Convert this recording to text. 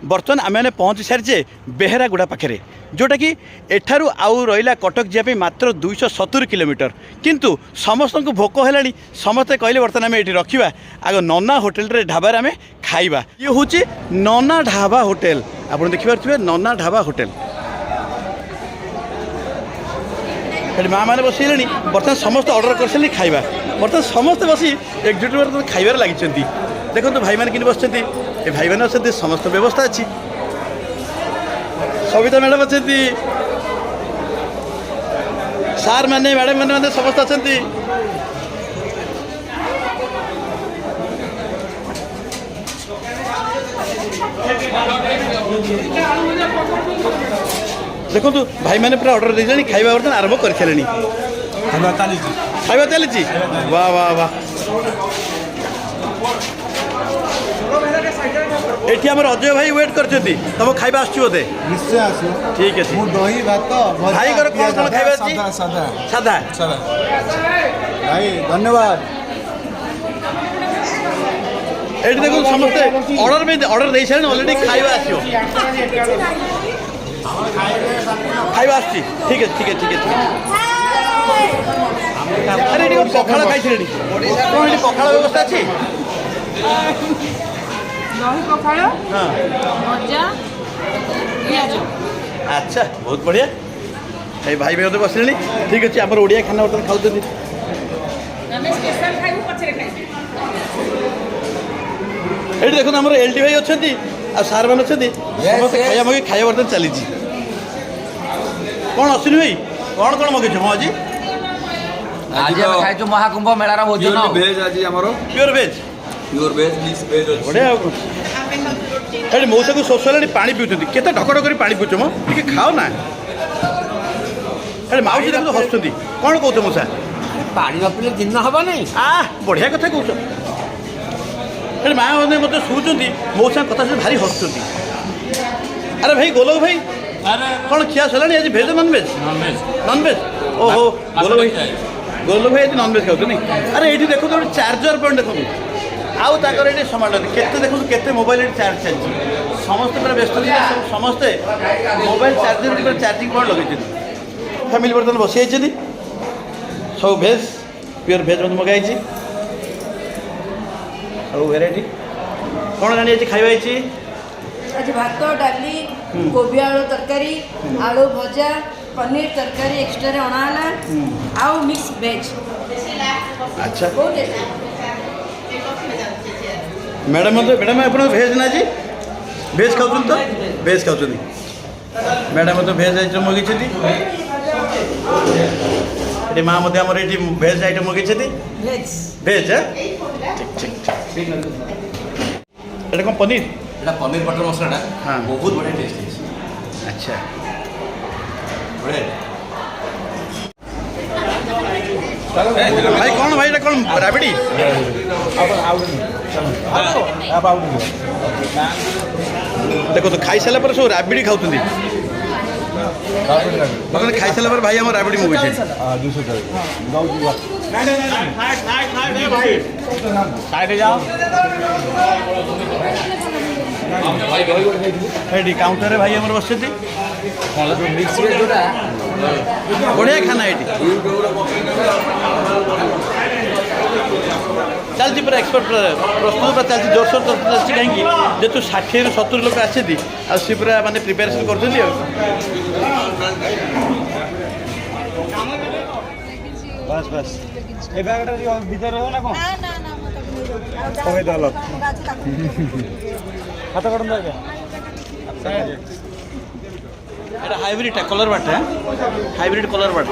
बर्तमान आम मैंने पहुँची सारी बेहरागुड़ा पाखे जोटा कि एठारू आउ रहा कटक जावाई मात्र 270 किलोमीटर किंतु समस्त को भोक है समस्ते कहले बर्तमान आम ये रखा आग नना होटेल रे ढाबार आम खाइबा ये हूँ नना ढाबा होटेल आप देखिपे नना ढाबा होटेल माँ मैंने बसले बर्तमान समस्त अर्डर कर सारे खाइबा बर्तमान समस्ते बसी एकजुट खाइबार लगी देखो भाई मैंने कि बस ये भाई मैंने अच्छा समस्त व्यवस्था अच्छी सविता मैडम अच्छा सार मैंने मैडम मैंने समस्त अच्छा देखो भाई मैंने पूरा ऑर्डर दे खाଇବା बर्तन आरंभ कर सारे खाଇବା चली वाह वाह वाह एठी हमर अजय भाई वेट करछथि तब खाइबा आछी बोधे निश्चय आसो ठीक है मु दही भात भाई कर कोन कोन खाइबा अछि सादा सादा सादा भाई धन्यवाद एठी देखो समस्त ऑर्डर दे सारे ऑलरेडी खाइबा आछियो खाइबा आछी ठीक है ठीक है ठीक है अरे एठी पखाड़ा खाइ छेडी कोन एठी पखाड़ा व्यवस्था अछि दही पखाड़ हां भजा पियाज अच्छा बहुत बढ़िया ए भाई भाई तो बसले ठीक अच्छे आम ओडिया खाना बर्तन खाऊ ये देखो आम एल डी भाई अच्छा आ सार मैंने अच्छा समस्त खाया मगे खाया बर्तन चली कौन अश्विनी भाई कौन कौन मगेछ हाँ आज आज हम खाइछु महाकुंभ मेलार भोजन भेज आज हमरो प्योर भेज मिक्स भेज बढ़िया अरे मौसा को शोष है पानी पिउछन्ति केते ढकढक करी पानी पिउछ मो टिके खाओ ना अरे माउसी देखो हसुछन्ति कौन कहू मौसा पानी न पिले दिन हबा नहीं आ बढ़िया कथा कहू अरे माँ मैंने मत शुचुंती मौसा कथा से भारी हसुछन्ति अरे भाई गोलक भाई कौन खिया सलानी आज भेज नॉन भेज नॉन भेज ओहो गोलक भाई आज नॉन भेज खाऊ नहीं अरे ये देखो तो चार्जर पॉइंट देखो आउ ताकर ये समाट केते देखो केते मोबाइल चार्ज चलछि समस्त पूरा व्यस्त समस्ते मोबाइल चार्जर पर चार्जिंग पॉइंट लगे फैमिली बर्तन बसी जाइए सब भेज प्योर भेज मत मगाई सब वेराइटी कौन जानी खाଇବା आज भात डाली कोबी आलू तरकारी आलू भजा पनीर तरकारी एक्स्ट्रा अणाला आउ मिक्स वेज अच्छा मैडम मैडम आप भेज ना जी भेज खाऊ तो भेज खाऊ मैडम तो भेज आइटम मगे माँ मत आम ये भेज आइटम मगे भेज ठीक ठीक ये कौन पनीर पनीर बटर मसला हाँ बहुत बढ़िया टेस्ट है अच्छा भाई कौन भाई कौन राबिड़ी देखो तो खाई सारा सब राबिड़ी खाऊ खाई सारा भाई आम राबिड़ी मगे काउंटर रे भाई आम बस बढ़िया खाना ये चलती पूरा एक्सपर्ट प्रस्तुत पूरा चलती जोरसोर चलती कहीं जेतु 60 ରୁ 70 लोक आसे पूरा माने प्रिपेरेसन कर बस बस ए बैगटा भीतर हो ना कौन कहे दल हाथ कटन दे এটা হাইব্রিড কলার বাট হ্যাঁ হাইব্রিড কলার বাট